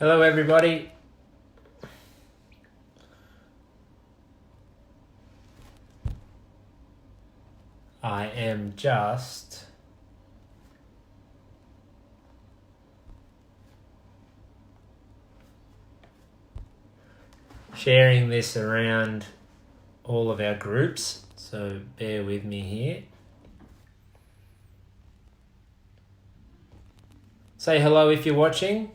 Hello everybody. I am just sharing this around all of our groups, so bear with me here. Say hello if you're watching.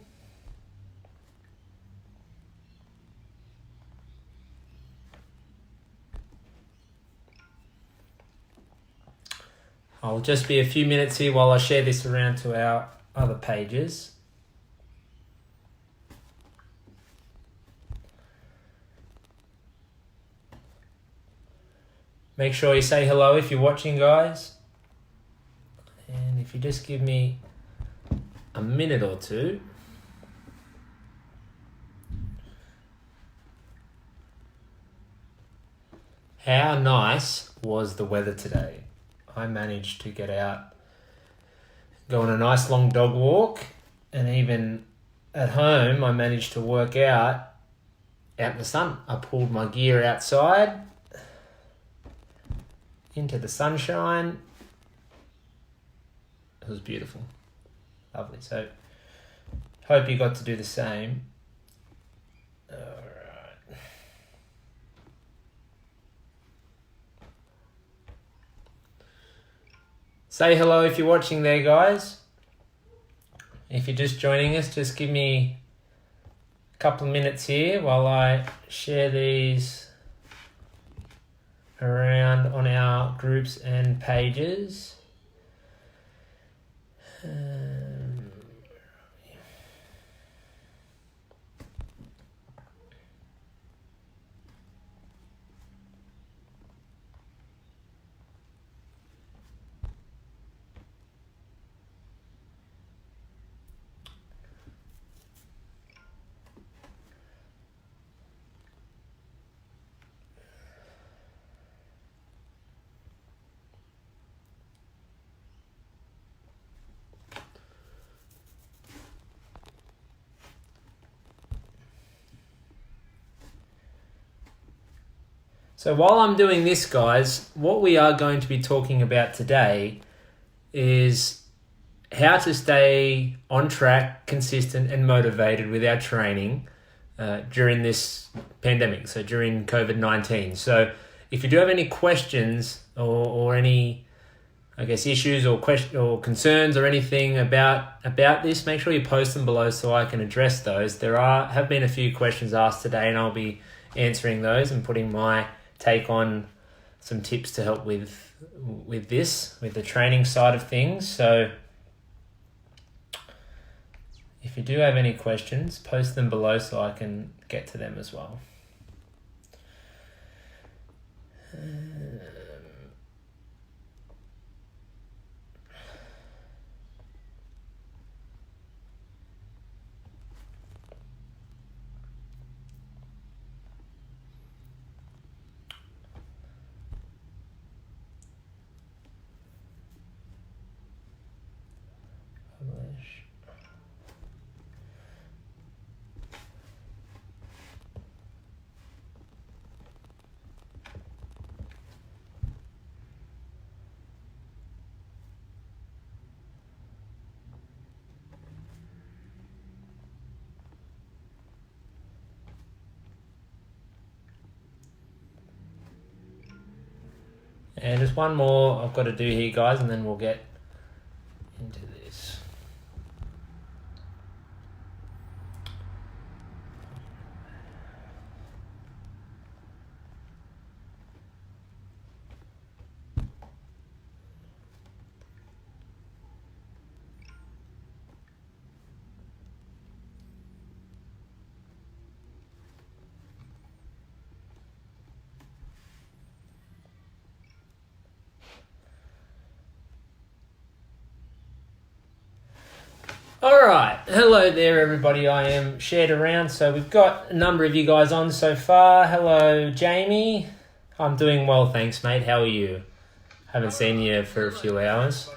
I'll just be a few minutes here while I share this around to our other pages. Make sure you say hello if you're watching, guys. And if you just give me a minute or two. How nice was the weather today? I managed to get out, go on a nice long dog walk, and even at home I managed to work out in the sun. I pulled my gear outside into the sunshine. It was beautiful. Lovely. So hope you got to do the same. All right. Say hello if you're watching there, guys. If you're just joining us, just give me a couple of minutes here while I share these around on our groups and pages. So while I'm doing this, guys, what we are going to be talking about today is how to stay on track, consistent and motivated with our training during this pandemic, so during COVID-19. So if you do have any questions or any, issues or concerns or anything about this, make sure you post them below so I can address those. There have been a few questions asked today and I'll be answering those and putting my take on some tips to help with the training side of things. So if you do have any questions, post them below so I can get to them as well. And just one more I've got to do here, guys, and then we'll get into this. All right, hello there everybody. I am shared around, so we've got a number of you guys on so far. Hello Jamie. I'm doing well, thanks mate. How are you? Haven't seen you for a few hours.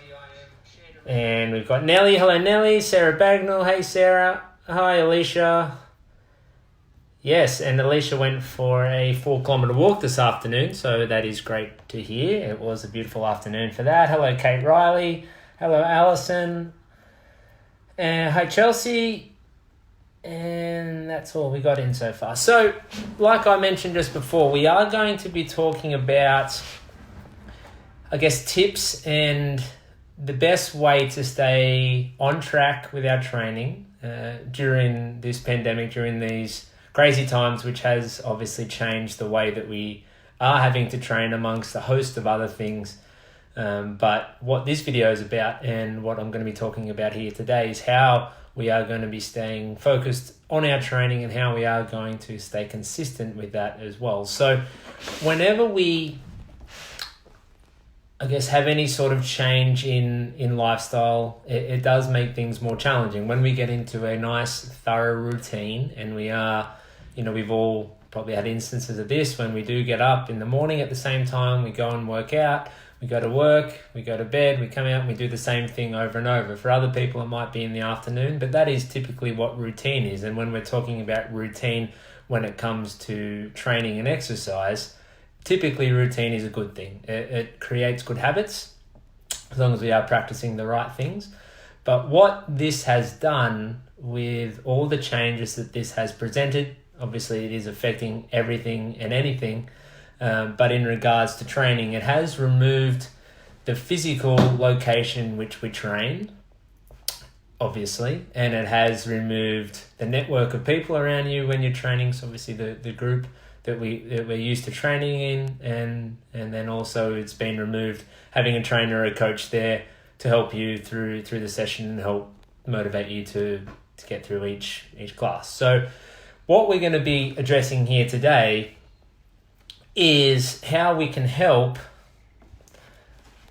And we've got Nellie. Hello Nellie. Sarah Bagnall. Hey Sarah. Hi, Alicia. Yes, and Alicia went for a 4-kilometre walk this afternoon, so that is great to hear. It was a beautiful afternoon for that. Hello, Kate Riley. Hello, Alison. And hi, Chelsea. And that's all we got in so far. So, like I mentioned just before, we are going to be talking about, I guess, tips and the best way to stay on track with our training during this pandemic, during these crazy times, which has obviously changed the way that we are having to train amongst a host of other things. But what this video is about and what I'm going to be talking about here today is how we are going to be staying focused on our training and how we are going to stay consistent with that as well. So whenever we, I guess, have any sort of change in lifestyle, it does make things more challenging. When we get into a nice, thorough routine, and we are, we've all probably had instances of this, when we do get up in the morning at the same time, we go and work out, we go to work, we go to bed, we come out and we do the same thing over and over. For other people, it might be in the afternoon, but that is typically what routine is. And when we're talking about routine when it comes to training and exercise, typically routine is a good thing. It creates good habits as long as we are practicing the right things. But what this has done with all the changes that this has presented, obviously it is affecting everything and anything, but in regards to training, it has removed the physical location which we train, obviously, and it has removed the network of people around you when you're training. So obviously the group that we're used to training in, and then also it's been removed having a trainer or a coach there to help you through the session and help motivate you to get through each class. So what we're going to be addressing here today is how we can help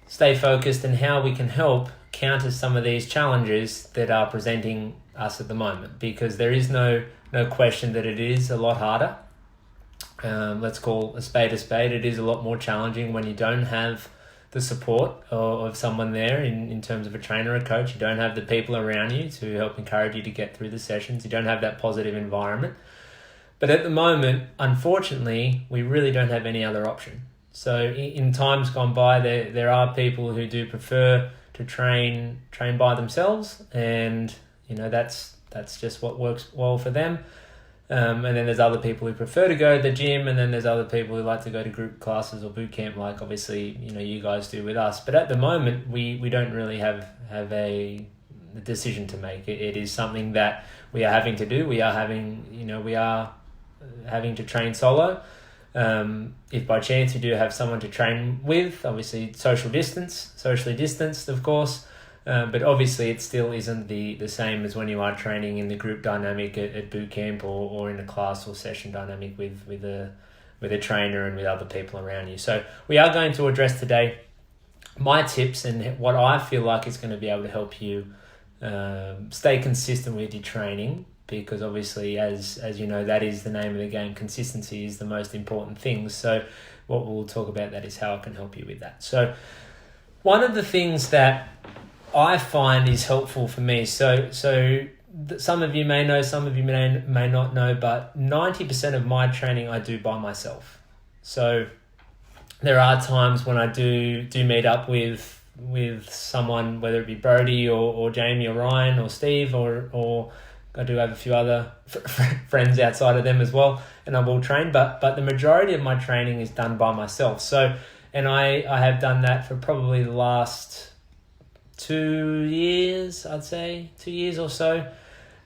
stay focused and how we can help counter some of these challenges that are presenting us at the moment, because there is no question that it is a lot harder. Let's call a spade a spade. It is a lot more challenging when you don't have the support of someone there in terms of a trainer or a coach. You don't have the people around you to help encourage you to get through the sessions. You don't have that positive environment. But at the moment, unfortunately, we really don't have any other option. So in times gone by, there are people who do prefer to train by themselves, and that's just what works well for them. And then there's other people who prefer to go to the gym, and then there's other people who like to go to group classes or boot camp, like obviously you guys do with us. But at the moment, we don't really have a decision to make. It is something that we are having to do. We are having to train solo. If by chance you do have someone to train with, obviously socially distanced, of course. But obviously it still isn't the same as when you are training in the group dynamic at boot camp or in a class or session dynamic with a trainer and with other people around you. So we are going to address today my tips and what I feel like is going to be able to help you stay consistent with your training, because obviously as you know, that is the name of the game. Consistency is the most important thing. So what we'll talk about that is how I can help you with that. So one of the things that I find is helpful for me. So some of you may know, some of you may not know, but 90% of my training I do by myself. So there are times when I do meet up with someone, whether it be Brody or Jamie or Ryan or Steve or I do have a few other friends outside of them as well, and I will train, but the majority of my training is done by myself. So, and I have done that for probably the last 2 years, I'd say 2 years or so.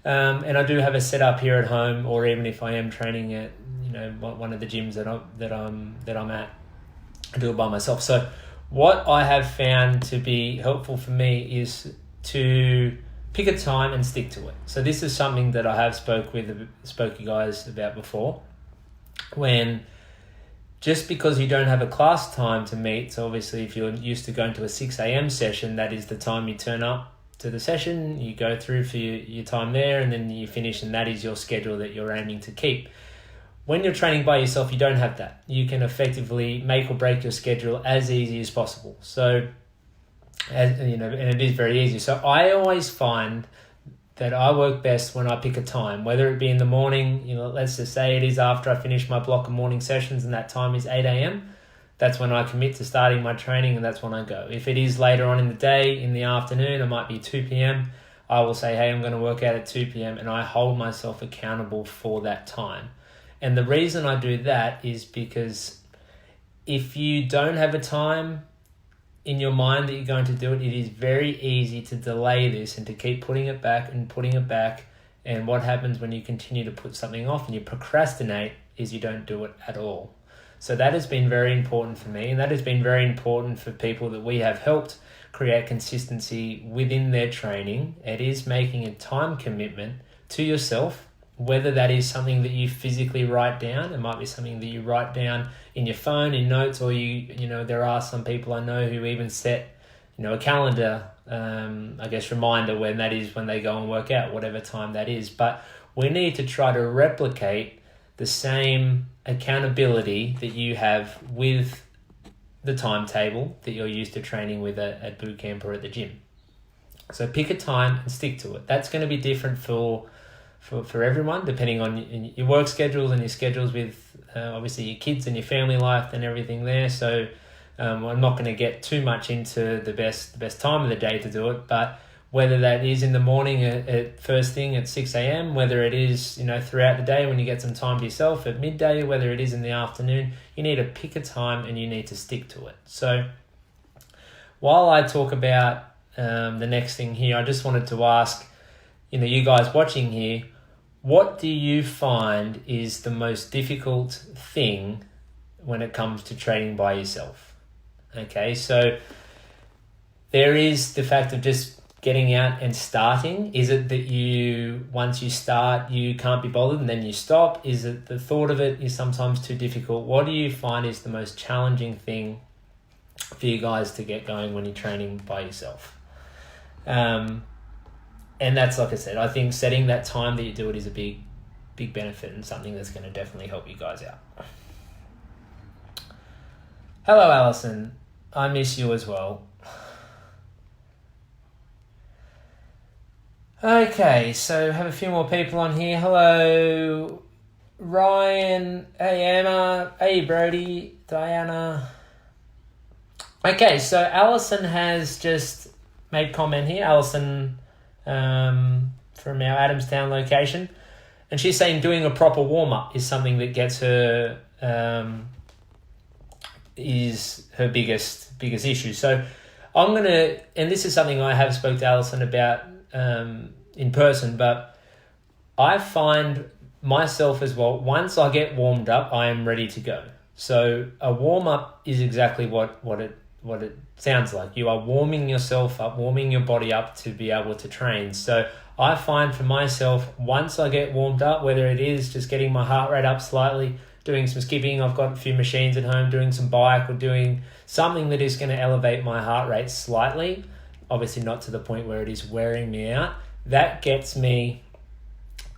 And I do have a setup here at home, or even if I am training at one of the gyms that I'm at, I do it by myself. So what I have found to be helpful for me is to pick a time and stick to it. So this is something that I have spoke you guys about before. When just because you don't have a class time to meet, so obviously if you're used to going to a 6 a.m. session, that is the time you turn up to the session, you go through for your time there, and then you finish, and that is your schedule that you're aiming to keep. When you're training by yourself, you don't have that. You can effectively make or break your schedule as easy as possible. So, and it is very easy. So I always find that I work best when I pick a time, whether it be in the morning, let's just say it is after I finish my block of morning sessions and that time is 8 a.m. That's when I commit to starting my training, and that's when I go. If it is later on in the day, in the afternoon, it might be 2 p.m., I will say, hey, I'm going to work out at 2 p.m. and I hold myself accountable for that time. And the reason I do that is because if you don't have a time in your mind that you're going to do it, it is very easy to delay this and to keep putting it back and putting it back. And what happens when you continue to put something off and you procrastinate is you don't do it at all. So that has been very important for me, and that has been very important for people that we have helped create consistency within their training. It is making a time commitment to yourself, whether that is something that you physically write down. It might be something that you write down in your phone, in notes, or there are some people I know who even set, a calendar, reminder when that is, when they go and work out, whatever time that is. But we need to try to replicate the same accountability that you have with the timetable that you're used to training with at boot camp or at the gym. So pick a time and stick to it. That's going to be different for everyone, depending on your work schedules and your schedules with obviously your kids and your family life and everything there. So I'm not going to get too much into the best time of the day to do it, but whether that is in the morning at first thing at 6 a.m., whether it is throughout the day when you get some time to yourself at midday, whether it is in the afternoon, you need to pick a time and you need to stick to it. So while I talk about the next thing here, I just wanted to ask, you guys watching here, what do you find is the most difficult thing when it comes to training by yourself? Okay, so there is the fact of just getting out and starting. Is it that once you start, you can't be bothered and then you stop? Is it the thought of it is sometimes too difficult? What do you find is the most challenging thing for you guys to get going when you're training by yourself? And that's, like I said, I think setting that time that you do it is a big benefit and something that's going to definitely help you guys out. Hello, Alison. I miss you as well. Okay, so have a few more people on here. Hello, Ryan. Hey, Emma. Hey, Brody. Diana. Okay, so Alison has just made comment here. Alison from our Adamstown location. And she's saying doing a proper warm-up is something that gets her, is her biggest issue. So I'm going to, and this is something I have spoke to Alison about in person, but I find myself as well, once I get warmed up, I am ready to go. So a warm-up is exactly what it sounds like. You are warming yourself up, warming your body up to be able to train. So I find for myself, once I get warmed up, whether it is just getting my heart rate up slightly, doing some skipping, I've got a few machines at home, doing some bike or doing something that is going to elevate my heart rate slightly, obviously not to the point where it is wearing me out, that gets me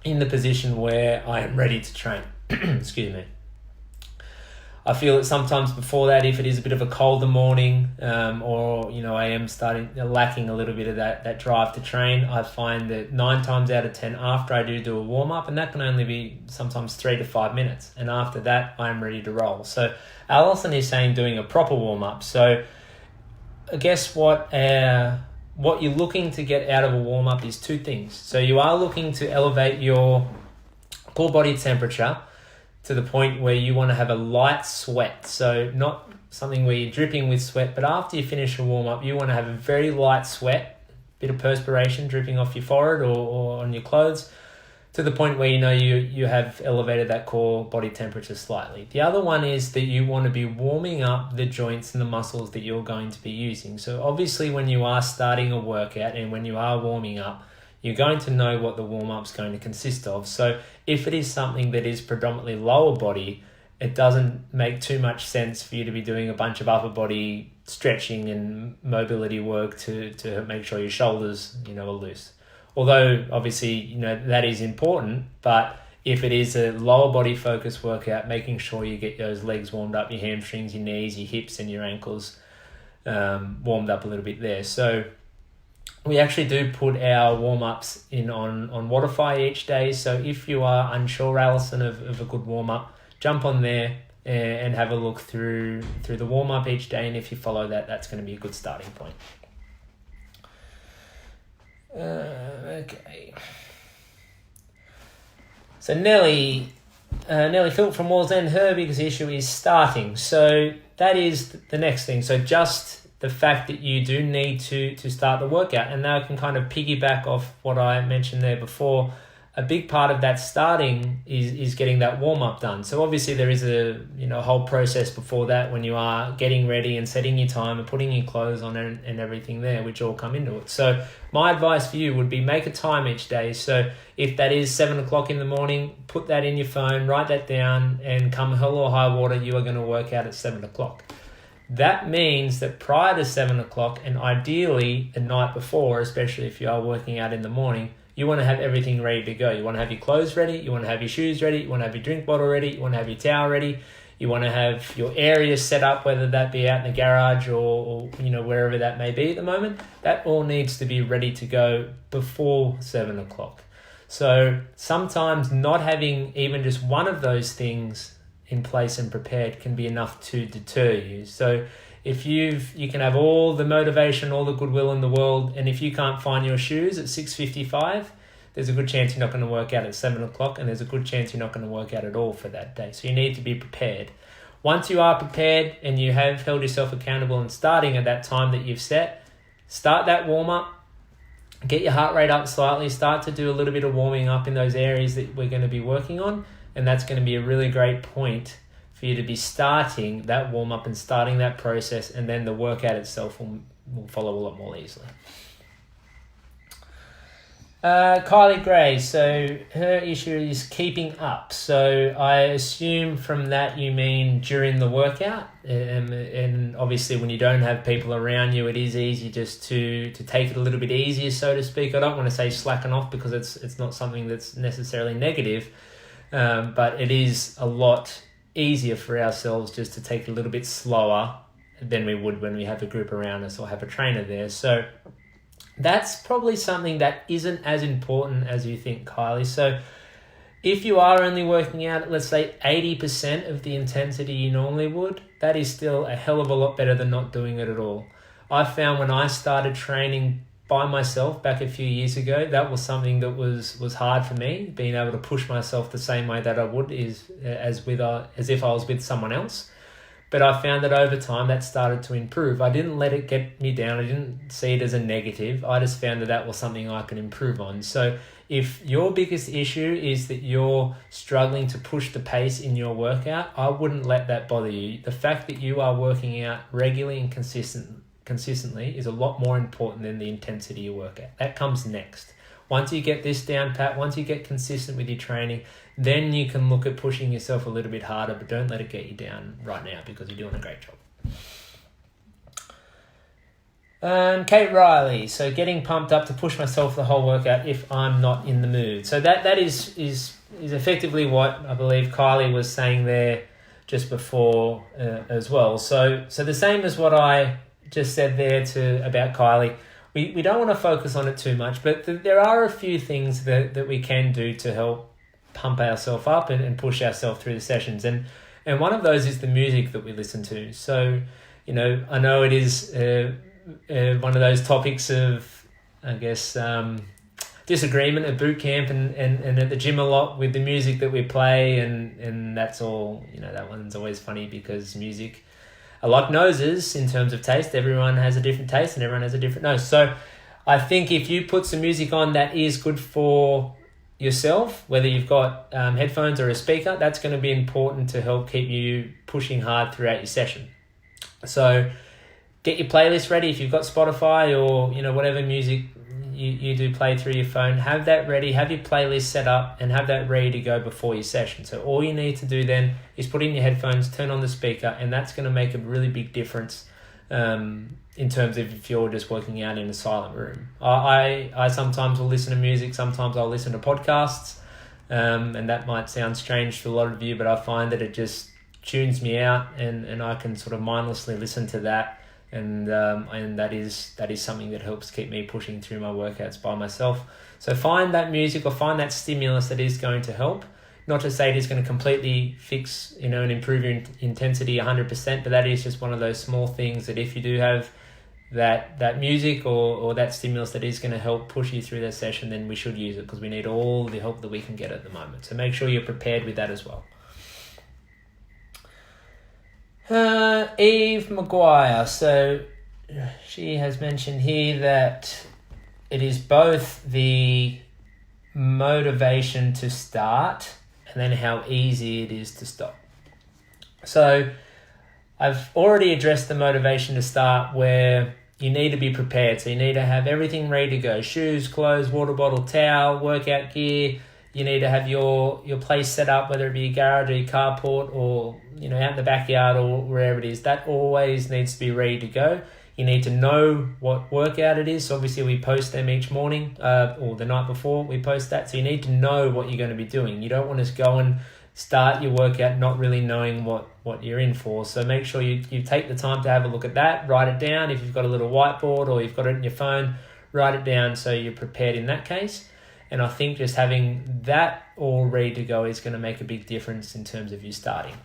in the position where I am ready to train. Excuse me. I feel that sometimes before that, if it is a bit of a colder morning, or I am lacking a little bit of that drive to train, I find that 9 times out of 10 after I do a warm up, and that can only be sometimes 3 to 5 minutes, and after that I'm ready to roll. So Alison is saying doing a proper warm up. So I guess what you're looking to get out of a warm up is 2 things. So you are looking to elevate your core body temperature to the point where you want to have a light sweat. So not something where you're dripping with sweat, but after you finish a warm-up, you want to have a very light sweat, bit of perspiration dripping off your forehead or on your clothes, to the point where you have elevated that core body temperature slightly. The other one is that you want to be warming up the joints and the muscles that you're going to be using. So obviously when you are starting a workout and when you are warming up, you're going to know what the warm-up's going to consist of. So if it is something that is predominantly lower body, it doesn't make too much sense for you to be doing a bunch of upper body stretching and mobility work to make sure your shoulders, are loose. Although obviously, that is important, but if it is a lower body focused workout, making sure you get those legs warmed up, your hamstrings, your knees, your hips and your ankles warmed up a little bit there. So we actually do put our warm-ups in on Waterfire each day. So if you are unsure, Alison, of a good warm-up, jump on there and have a look through the warm-up each day. And if you follow that, that's going to be a good starting point. Okay. So Nelly Philp from Wallsend, her biggest issue is starting. So that is the next thing. So just the fact that you do need to start the workout, and now I can kind of piggyback off what I mentioned there before. A big part of that starting is getting that warm-up done. So obviously there is a whole process before that when you are getting ready and setting your time and putting your clothes on and everything there, which all come into it. So my advice for you would be make a time each day. So if that is 7 o'clock in the morning, put that in your phone, write that down, and come hell or high water, you are going to work out at 7 o'clock. That means that prior to 7 o'clock, and ideally the night before, especially if you are working out in the morning, you want to have everything ready to go. You want to have your clothes ready. You want to have your shoes ready. You want to have your drink bottle ready. You want to have your towel ready. You want to have your area set up, whether that be out in the garage or wherever that may be at the moment. That all needs to be ready to go before 7 o'clock. So sometimes not having even just one of those things in place and prepared can be enough to deter you. So if you can have all the motivation, all the goodwill in the world, and if you can't find your shoes at 6:55, there's a good chance you're not going to work out at 7 o'clock, and there's a good chance you're not going to work out at all for that day. So you need to be prepared. Once you are prepared and you have held yourself accountable and starting at that time that you've set, start that warm-up, get your heart rate up slightly, start to do a little bit of warming up in those areas that we're going to be working on, and that's going to be a really great point for you to be starting that warm-up and starting that process, and then the workout itself will follow a lot more easily. Kylie Gray, so her issue is keeping up. So I assume from that you mean during the workout, and obviously when you don't have people around you, it is easy just to take it a little bit easier, so to speak. I don't want to say slacken off because it's not something that's necessarily negative, but it is a lot easier for ourselves just to take it a little bit slower than we would when we have a group around us or have a trainer there. So that's probably something that isn't as important as you think, Kylie. So if you are only working out at, let's say, 80% of the intensity you normally would, that is still a hell of a lot better than not doing it at all. I found when I started training by myself back a few years ago, that was something that was hard for me, being able to push myself the same way that I would as if I was with someone else. But I found that over time that started to improve. I didn't let it get me down. I didn't see it as a negative. I just found that was something I could improve on. So if your biggest issue is that you're struggling to push the pace in your workout, I wouldn't let that bother you. The fact that you are working out regularly and consistently is a lot more important than the intensity you work at. That comes next. Once you get this down pat, once you get consistent with your training, then you can look at pushing yourself a little bit harder, but don't let it get you down right now because you're doing a great job. Kate Riley, so getting pumped up to push myself the whole workout if I'm not in the mood. So that is effectively what I believe Kylie was saying there just before as well. So the same as what I just said there about Kylie. We don't want to focus on it too much, but there are a few things that we can do to help pump ourselves up and push ourselves through the sessions. And one of those is the music that we listen to. So, I know it is one of those topics of, I guess, disagreement at boot camp and at the gym a lot with the music that we play. And that's all, that one's always funny because music, I like noses in terms of taste. Everyone has a different taste and everyone has a different nose. So I think if you put some music on that is good for yourself, whether you've got headphones or a speaker, that's going to be important to help keep you pushing hard throughout your session. So get your playlist ready. If you've got Spotify or whatever music you do play through your phone, have that ready, have your playlist set up and have that ready to go before your session. So all you need to do then is put in your headphones, turn on the speaker, and that's going to make a really big difference in terms of if you're just working out in a silent room. I sometimes will listen to music, sometimes I'll listen to podcasts, and that might sound strange to a lot of you, but I find that it just tunes me out and I can sort of mindlessly listen to that and that is something that helps keep me pushing through my workouts by myself. So find that music or find that stimulus that is going to help. Not to say it is going to completely fix, and improve your intensity 100%, but that is just one of those small things that if you do have that music or that stimulus that is going to help push you through that session, then we should use it, because we need all the help that we can get at the moment. So make sure you're prepared with that as well. Eve Maguire. So she has mentioned here that it is both the motivation to start and then how easy it is to stop. So I've already addressed the motivation to start, where you need to be prepared. So you need to have everything ready to go. Shoes, clothes, water bottle, towel, workout gear. You need to have your place set up, whether it be a garage or your carport or out in the backyard or wherever it is. That always needs to be ready to go. You need to know what workout it is. So obviously we post them each morning or the night before we post that. So you need to know what you're going to be doing. You don't want to go and start your workout not really knowing what you're in for. So make sure you take the time to have a look at that, write it down. If you've got a little whiteboard or you've got it in your phone, write it down so you're prepared in that case. And I think just having that all ready to go is going to make a big difference in terms of you starting.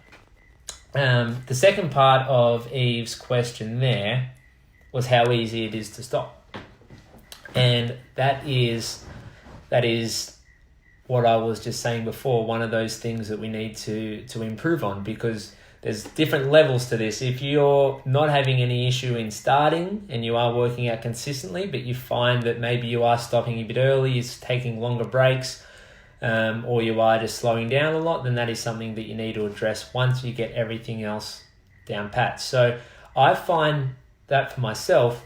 The second part of Eve's question there was how easy it is to stop. And that is what I was just saying before, one of those things that we need to improve on, because there's different levels to this. If you're not having any issue in starting and you are working out consistently, but you find that maybe you are stopping a bit early, you're taking longer breaks, or you are just slowing down a lot, then that is something that you need to address once you get everything else down pat. So I find that for myself,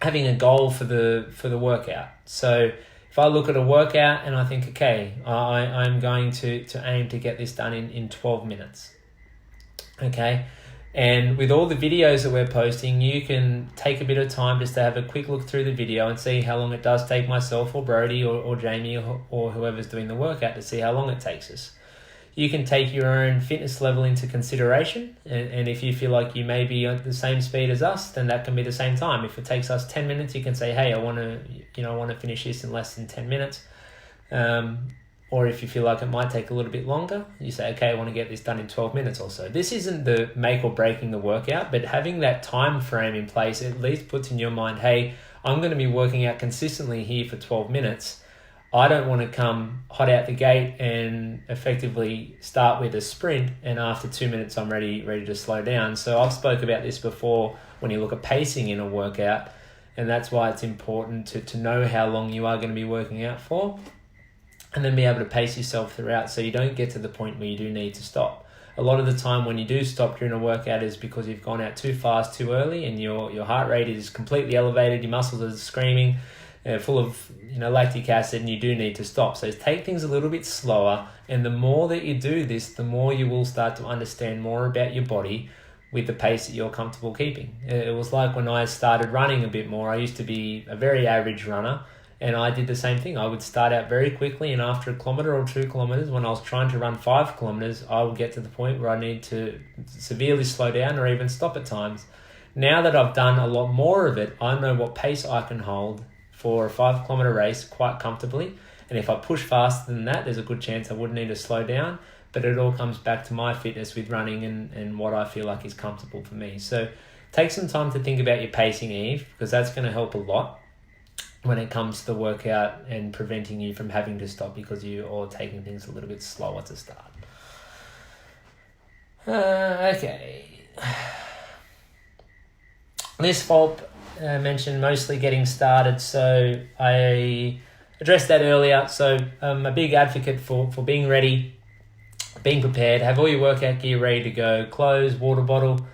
having a goal for the workout. So if I look at a workout and I think, okay, I'm going to aim to get this done in 12 minutes. Okay. And with all the videos that we're posting, you can take a bit of time just to have a quick look through the video and see how long it does take myself or Brody or Jamie or whoever's doing the workout, to see how long it takes us. You can take your own fitness level into consideration, and if you feel like you may be at the same speed as us, then that can be the same time. If it takes us 10 minutes, you can say, hey, I want to finish this in less than 10 minutes. Or if you feel like it might take a little bit longer, you say, okay, I want to get this done in 12 minutes or so. This isn't the make or breaking the workout, but having that time frame in place at least puts in your mind, hey, I'm going to be working out consistently here for 12 minutes. I don't want to come hot out the gate and effectively start with a sprint, and after 2 minutes I'm ready to slow down. So I've spoke about this before when you look at pacing in a workout, and that's why it's important to know how long you are going to be working out for, and then be able to pace yourself throughout so you don't get to the point where you do need to stop. A lot of the time when you do stop during a workout is because you've gone out too fast too early, and your heart rate is completely elevated, your muscles are screaming, full of lactic acid, and you do need to stop. So take things a little bit slower, and the more that you do this, the more you will start to understand more about your body with the pace that you're comfortable keeping. It was like when I started running a bit more. I used to be a very average runner, and I did the same thing. I would start out very quickly, and after a kilometre or 2 kilometres, when I was trying to run 5 kilometres, I would get to the point where I need to severely slow down or even stop at times. Now that I've done a lot more of it, I know what pace I can hold for a 5 kilometre race quite comfortably. And if I push faster than that, there's a good chance I would need to slow down. But it all comes back to my fitness with running and what I feel like is comfortable for me. So take some time to think about your pacing, Eve, because that's going to help a lot when it comes to the workout and preventing you from having to stop because you are taking things a little bit slower to start. Okay. Liz Fulp mentioned mostly getting started, so I addressed that earlier. So I'm a big advocate for being ready, being prepared, have all your workout gear ready to go, clothes, water bottle,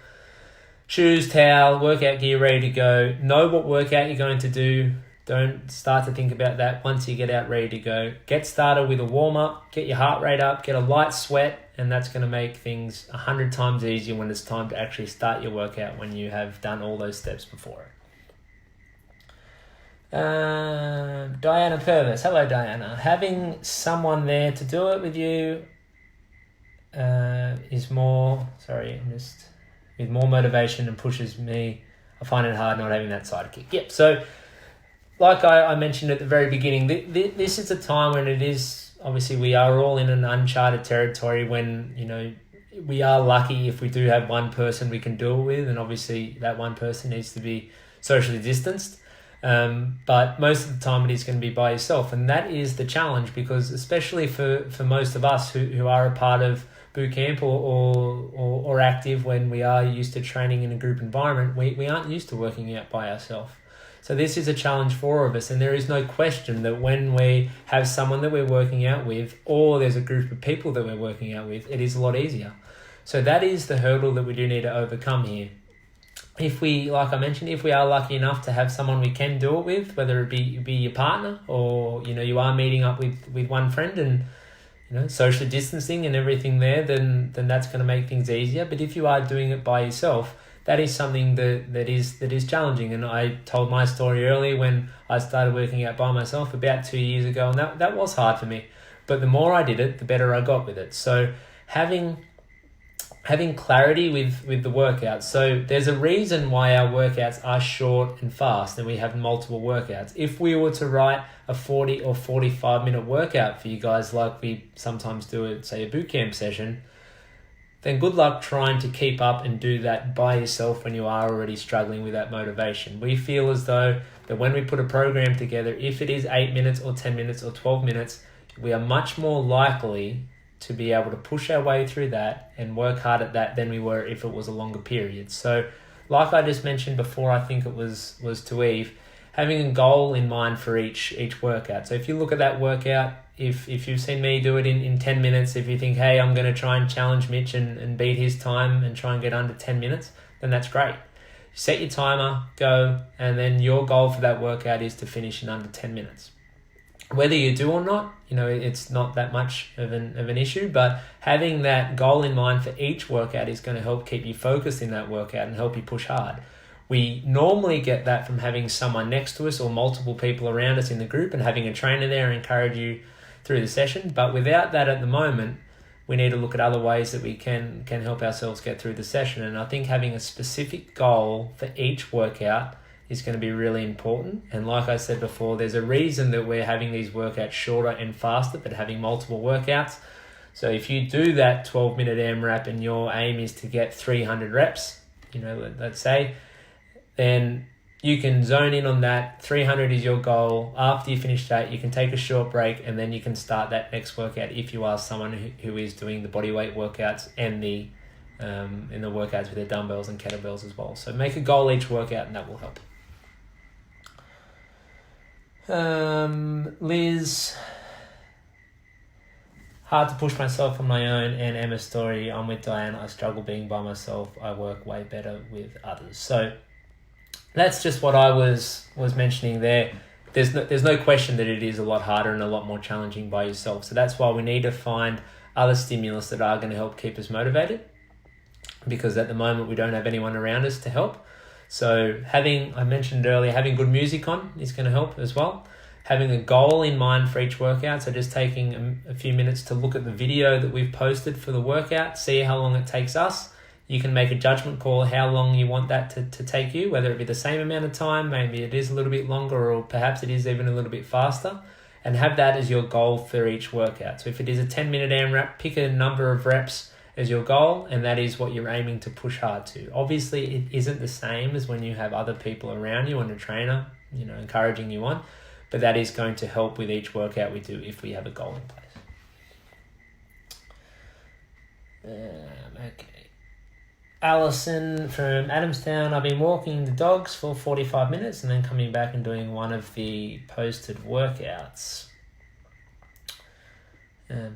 shoes, towel, workout gear ready to go. Know what workout you're going to do. Don't start to think about that once you get out ready to go. Get started with a warm-up, get your heart rate up, get a light sweat, and that's going to make things 100 times easier when it's time to actually start your workout when you have done all those steps before it. Diana Purvis. Hello, Diana. Having someone there to do it with you is more... Sorry, I'm just with more motivation and pushes me. I find it hard not having that sidekick. Yep. So, like I mentioned at the very beginning, this is a time when it is, obviously we are all in an uncharted territory when, we are lucky if we do have one person we can do it with, and obviously that one person needs to be socially distanced. But most of the time it is going to be by yourself, and that is the challenge, because especially for most of us who are a part of boot camp or active, when we are used to training in a group environment, we aren't used to working out by ourselves. So this is a challenge for all of us, and there is no question that when we have someone that we're working out with, or there's a group of people that we're working out with, it is a lot easier. So that is the hurdle that we do need to overcome here. If we, like I mentioned, if we are lucky enough to have someone we can do it with, whether it be your partner, or you are meeting up with one friend and social distancing and everything there, then that's going to make things easier. But if you are doing it by yourself, that is something that is challenging. And I told my story earlier when I started working out by myself about 2 years ago, and that was hard for me. But the more I did it, the better I got with it. So having clarity with the workouts. So there's a reason why our workouts are short and fast and we have multiple workouts. If we were to write a 40 or 45 minute workout for you guys, like we sometimes do at, say, a boot camp session, then good luck trying to keep up and do that by yourself when you are already struggling with that motivation. We feel as though that when we put a program together, if it is 8 minutes or 10 minutes or 12 minutes, we are much more likely to be able to push our way through that and work hard at that than we were if it was a longer period. So like I just mentioned before, I think it was to Eve, having a goal in mind for each workout. So if you look at that workout, if you've seen me do it in 10 minutes, if you think, hey, I'm going to try and challenge Mitch and beat his time and try and get under 10 minutes, then that's great. Set your timer, go, and then your goal for that workout is to finish in under 10 minutes. Whether you do or not, it's not that much of an issue, but having that goal in mind for each workout is going to help keep you focused in that workout and help you push hard. We normally get that from having someone next to us or multiple people around us in the group and having a trainer there encourage you through the session. But without that at the moment, we need to look at other ways that we can help ourselves get through the session. And I think having a specific goal for each workout is going to be really important. And like I said before, there's a reason that we're having these workouts shorter and faster, but having multiple workouts. So if you do that 12-minute AMRAP and your aim is to get 300 reps, let's say, then you can zone in on that. 300 is your goal. After you finish that, you can take a short break and then you can start that next workout if you are someone who is doing the bodyweight workouts and the workouts with their dumbbells and kettlebells as well. So make a goal each workout and that will help. Liz, hard to push myself on my own, and Emma's story, I'm with Diane, I struggle being by myself, I work way better with others. So that's just what I was mentioning there. There's no question that it is a lot harder and a lot more challenging by yourself. So that's why we need to find other stimulus that are going to help keep us motivated, because at the moment we don't have anyone around us to help. So I mentioned earlier, having good music on is going to help as well. Having a goal in mind for each workout. So just taking a few minutes to look at the video that we've posted for the workout, see how long it takes us. You can make a judgment call how long you want that to take you, whether it be the same amount of time, maybe it is a little bit longer, or perhaps it is even a little bit faster, and have that as your goal for each workout. So if it is a 10-minute AMRAP, pick a number of reps as your goal, and that is what you're aiming to push hard to. Obviously, it isn't the same as when you have other people around you and a trainer, encouraging you on, but that is going to help with each workout we do if we have a goal in place. Okay. Alison from Adamstown, I've been walking the dogs for 45 minutes and then coming back and doing one of the posted workouts.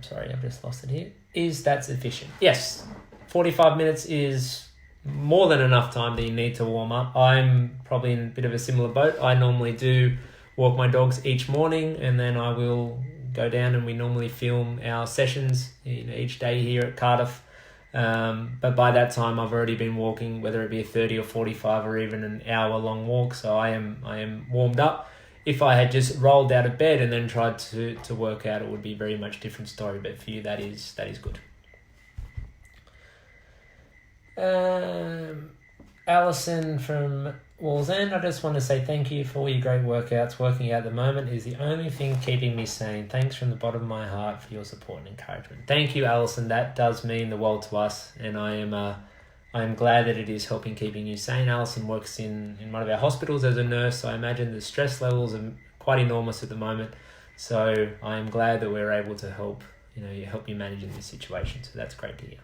Sorry, I've just lost it here. Is that sufficient? Yes. 45 minutes is more than enough time that you need to warm up. I'm probably in a bit of a similar boat. I normally do walk my dogs each morning, and then I will go down and we normally film our sessions each day here at Cardiff. But by that time, I've already been walking, whether it be a 30 or 45 or even an hour long walk. So I am warmed up. If I had just rolled out of bed and then tried to work out, it would be a very much different story. But for you, that is good. Alison from Walls End, I just want to say thank you for all your great workouts. Working out at the moment is the only thing keeping me sane. Thanks from the bottom of my heart for your support and encouragement. Thank you, Alison. That does mean the world to us, and I am glad that it is helping keeping you sane. Alison works in one of our hospitals as a nurse, so I imagine the stress levels are quite enormous at the moment. So I am glad that we're able to help you manage in this situation. So that's great to hear.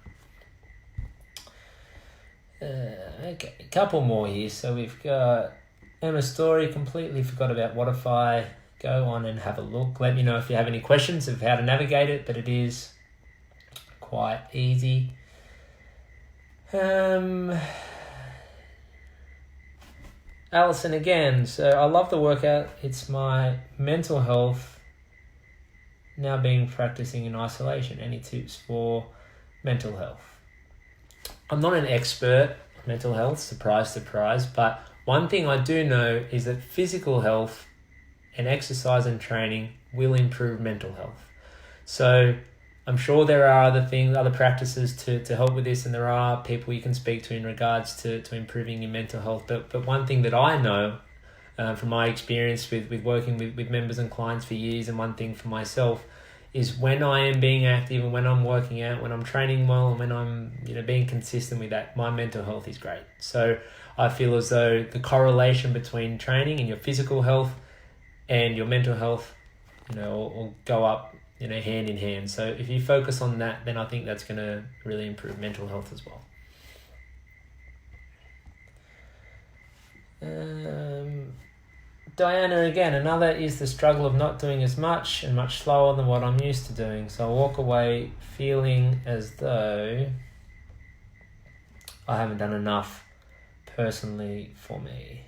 Okay, a couple more here. So we've got Emma Story. Completely forgot about Whatify. Go on and have a look. Let me know if you have any questions of how to navigate it, but it is quite easy. Alison again. So I love the workout. It's my mental health now being practicing in isolation. Any tips for mental health? I'm not an expert on mental health, surprise, surprise, but one thing I do know is that physical health and exercise and training will improve mental health. So I'm sure there are other practices to help with this, and there are people you can speak to in regards to improving your mental health. But one thing that I know from my experience with working with members and clients for years, and one thing for myself, is when I am being active and when I'm working out, when I'm training well, and when I'm being consistent with that, my mental health is great. So I feel as though the correlation between training and your physical health and your mental health, will go up, hand in hand. So if you focus on that, then I think that's going to really improve mental health as well. Diana again, another is the struggle of not doing as much and much slower than what I'm used to doing. So I walk away feeling as though I haven't done enough personally for me.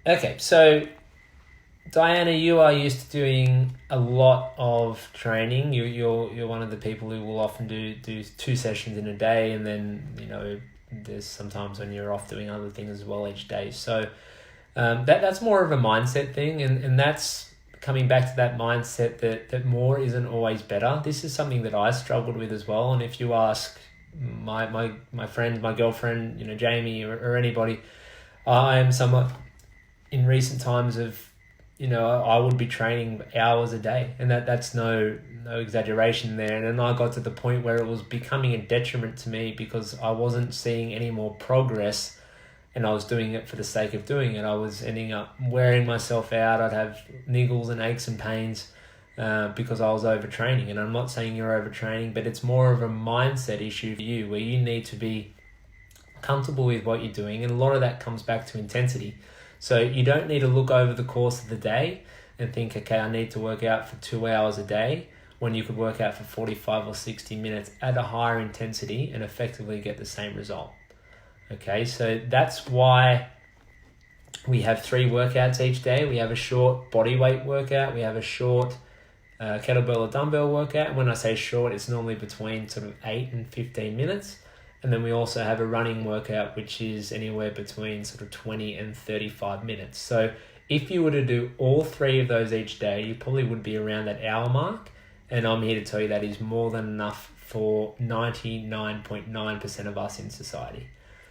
Okay, so Diana, you are used to doing a lot of training. You're one of the people who will often do 2 sessions in a day, and then there's sometimes when you're off doing other things as well each day. So that's more of a mindset thing, and that's coming back to that mindset that more isn't always better. This is something that I struggled with as well, and if you ask my friend, my girlfriend, Jamie or anybody, I am somewhat in recent times of I would be training hours a day, and that's no exaggeration there. And then I got to the point where it was becoming a detriment to me because I wasn't seeing any more progress, and I was doing it for the sake of doing it. I was ending up wearing myself out. I'd have niggles and aches and pains because I was overtraining. And I'm not saying you're overtraining, but it's more of a mindset issue for you where you need to be comfortable with what you're doing. And a lot of that comes back to intensity. So you don't need to look over the course of the day and think, okay, I need to work out for 2 hours a day, when you could work out for 45 or 60 minutes at a higher intensity and effectively get the same result. Okay, so that's why we have 3 workouts each day. We have a short body weight workout. We have a short kettlebell or dumbbell workout. When I say short, it's normally between sort of 8 and 15 minutes. And then we also have a running workout, which is anywhere between sort of 20 and 35 minutes. So if you were to do all 3 of those each day, you probably would be around that hour mark. And I'm here to tell you that is more than enough for 99.9% of us in society.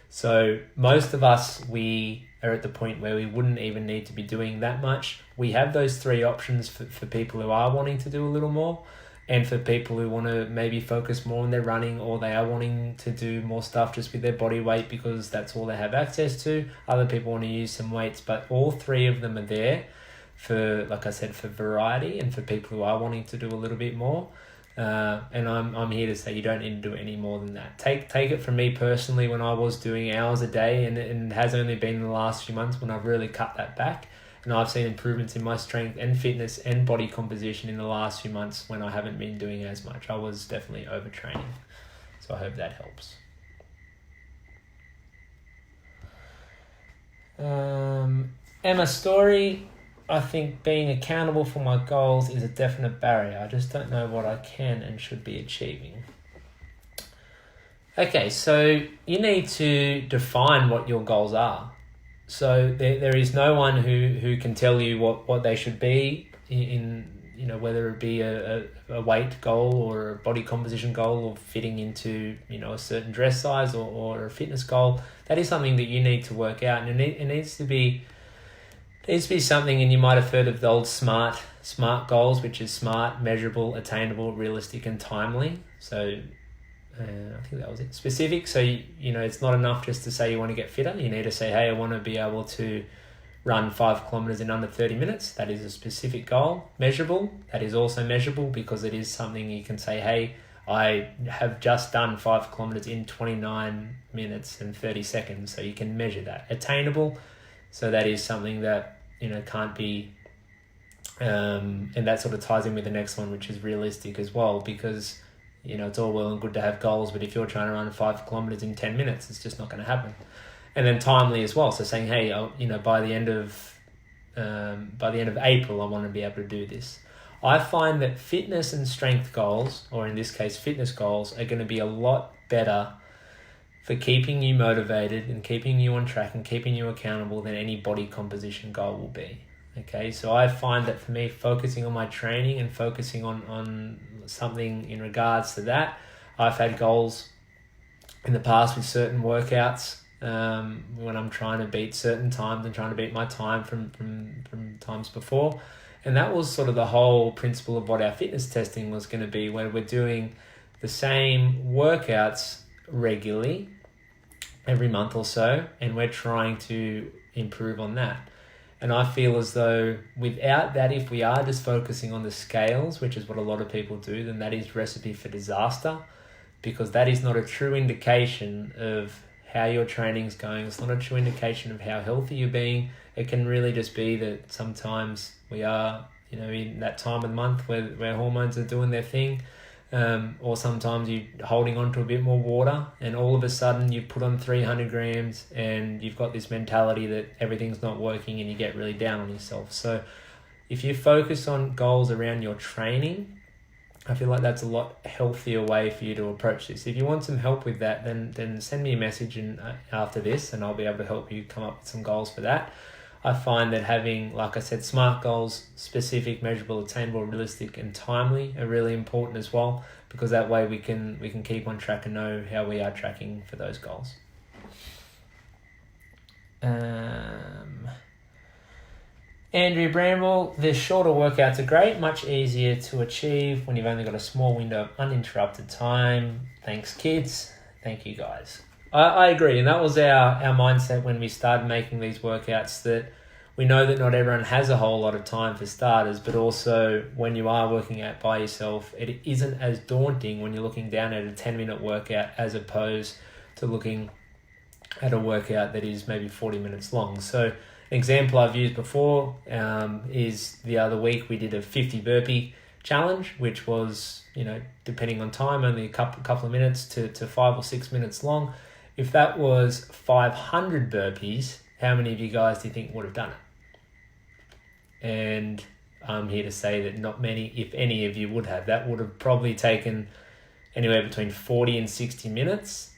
So most of us, we are at the point where we wouldn't even need to be doing that much. We have those 3 options for people who are wanting to do a little more, and for people who want to maybe focus more on their running, or they are wanting to do more stuff just with their body weight because that's all they have access to. Other people want to use some weights, but all 3 of them are there for, like I said, for variety and for people who are wanting to do a little bit more. And I'm here to say you don't need to do any more than that. Take it from me personally, when I was doing hours a day, and it has only been in the last few months when I've really cut that back, and I've seen improvements in my strength and fitness and body composition in the last few months when I haven't been doing as much. I was definitely overtraining, so I hope that helps. Emma Story, I think being accountable for my goals is a definite barrier. I just don't know what I can and should be achieving. Okay, so you need to define what your goals are. So there is no one who can tell you what they should be in whether it be a weight goal or a body composition goal or fitting into, a certain dress size or a fitness goal, that is something that you need to work out. And it needs to be something, and you might have heard of the old SMART goals, which is smart, measurable, attainable, realistic, and timely. So I think that was it. Specific. So, it's not enough just to say you want to get fitter. You need to say, hey, I want to be able to run 5 kilometers in under 30 minutes. That is a specific goal. Measurable. That is also measurable because it is something you can say, hey, I have just done 5 kilometers in 29 minutes and 30 seconds. So you can measure that. Attainable. So that is something that, can't be, and that sort of ties in with the next one, which is realistic as well, because, it's all well and good to have goals, but if you're trying to run 5 kilometers in 10 minutes, it's just not going to happen. And then timely as well. So saying, hey, by the end of April, I want to be able to do this. I find that fitness and strength goals, or in this case, fitness goals, are going to be a lot better for keeping you motivated and keeping you on track and keeping you accountable than any body composition goal will be. Okay, so I find that for me, focusing on my training and focusing on something in regards to that, I've had goals in the past with certain workouts when I'm trying to beat certain times and trying to beat my time from times before. And that was sort of the whole principle of what our fitness testing was going to be, where we're doing the same workouts regularly every month or so, and we're trying to improve on that. And I feel as though without that, if we are just focusing on the scales, which is what a lot of people do, then that is recipe for disaster, because that is not a true indication of how your training's going. It's not a true indication of how healthy you're being. It can really just be that sometimes we are, in that time of the month where hormones are doing their thing, or sometimes you're holding on to a bit more water, and all of a sudden you put on 300 grams and you've got this mentality that everything's not working and you get really down on yourself. So if you focus on goals around your training, I feel like that's a lot healthier way for you to approach this. If you want some help with that, then send me a message after this, and I'll be able to help you come up with some goals for that. I find that having, like I said, SMART goals, specific, measurable, attainable, realistic, and timely, are really important as well, because that way we can keep on track and know how we are tracking for those goals. Andrew Bramble, the shorter workouts are great, much easier to achieve when you've only got a small window of uninterrupted time. Thanks, kids. Thank you, guys. I agree, and that was our mindset when we started making these workouts, that we know that not everyone has a whole lot of time for starters, but also when you are working out by yourself, it isn't as daunting when you're looking down at a 10-minute workout as opposed to looking at a workout that is maybe 40 minutes long. So an example I've used before is the other week we did a 50 burpee challenge, which was, depending on time, only a couple of minutes to 5 or 6 minutes long. If that was 500 burpees, how many of you guys do you think would have done it? And I'm here to say that not many, if any of you would have. That would have probably taken anywhere between 40 and 60 minutes.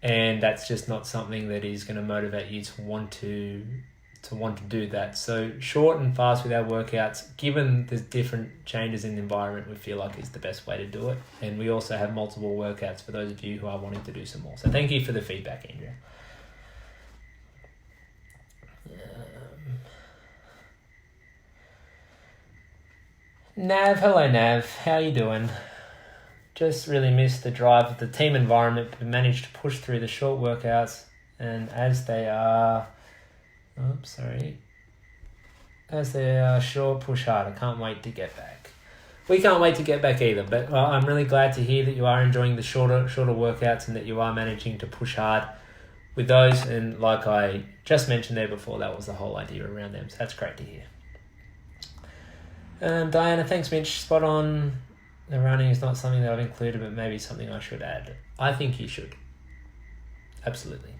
And that's just not something that is going to motivate you to want to do that. So short and fast with our workouts, given the different changes in the environment, we feel like is the best way to do it. And we also have multiple workouts for those of you who are wanting to do some more. So thank you for the feedback, Andrea. Nav, hello Nav, how you doing? Just really missed the drive of the team environment, but managed to push through the short workouts, and as they are short, push hard. I can't wait to get back. We can't wait to get back either, but I'm really glad to hear that you are enjoying the shorter workouts and that you are managing to push hard with those. And like I just mentioned there before, that was the whole idea around them. So that's great to hear. Diana, thanks Mitch. Spot on. The running is not something that I've included, but maybe something I should add. I think you should. Absolutely.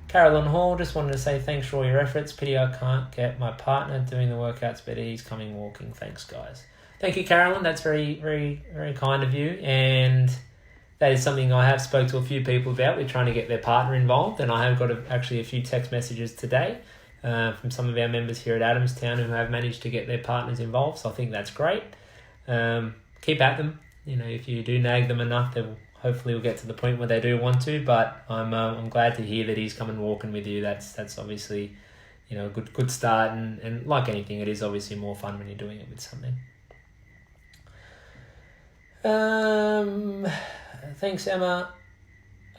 Carolyn Hall, just wanted to say thanks for all your efforts. Pity I can't get my partner doing the workouts, but he's coming walking. Thanks, guys. Thank you, Carolyn. That's very, very, very kind of you. And that is something I have spoke to a few people about. We're trying to get their partner involved, and I have got actually a few text messages today from some of our members here at Adamstown who have managed to get their partners involved. So I think that's great. Keep at them. If you do nag them enough, hopefully we'll get to the point where they do want to. But I'm glad to hear that he's coming walking with you. That's obviously a good start. And like anything, it is obviously more fun when you're doing it with something. Thanks, Emma.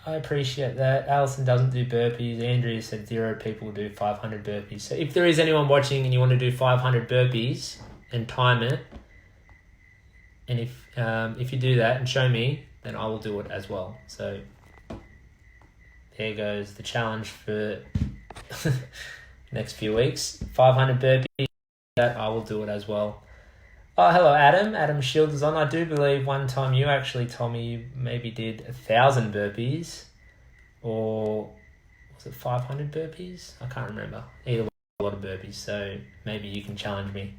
I appreciate that. Alison doesn't do burpees. Andrea said 0 people do 500 burpees. So if there is anyone watching and you want to do 500 burpees and time it, and if you do that and show me, then I will do it as well. So there goes the challenge for next few weeks. 500 burpees, that I will do it as well. Oh, hello, Adam. Adam Shields is on. I do believe one time you actually told me you maybe did 1,000 burpees, or was it 500 burpees? I can't remember. Either way, a lot of burpees. So maybe you can challenge me,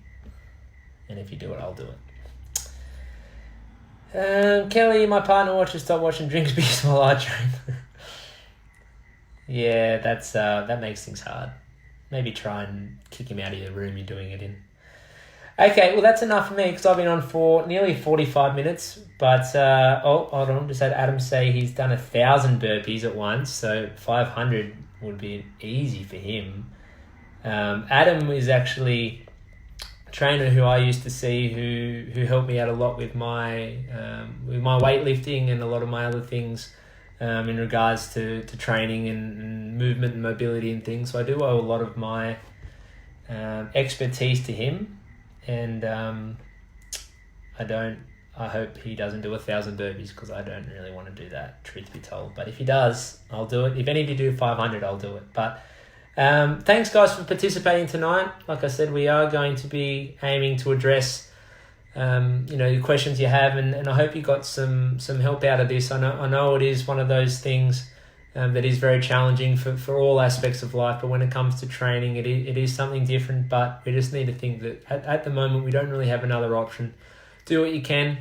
and if you do it, I'll do it. Kelly, my partner, watches Stop Watching drinks beers while I train. Yeah, that makes things hard. Maybe try and kick him out of the room you're doing it in. Okay, well, that's enough for me because I've been on for nearly 45 minutes. But, hold on. Just had Adam say he's done 1,000 burpees at once. So 500 would be easy for him. Adam is actually a trainer who I used to see who helped me out a lot with my weightlifting and a lot of my other things in regards to training and movement and mobility and things. So I do owe a lot of my expertise to him. And I hope he doesn't do 1,000 burpees because I don't really want to do that, truth be told. But if he does, I'll do it. If any of you do 500, I'll do it. But thanks, guys, for participating tonight. Like I said, we are going to be aiming to address, the questions you have, and I hope you got some help out of this. I know it is one of those things that is very challenging for all aspects of life, but when it comes to training, it is something different. But we just need to think that at the moment we don't really have another option. Do what you can.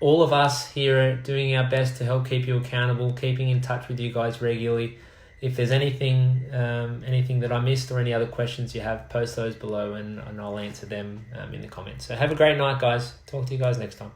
All of us here are doing our best to help keep you accountable, keeping in touch with you guys regularly. If there's anything that I missed or any other questions you have, post those below and I'll answer them in the comments. So have a great night, guys. Talk to you guys next time.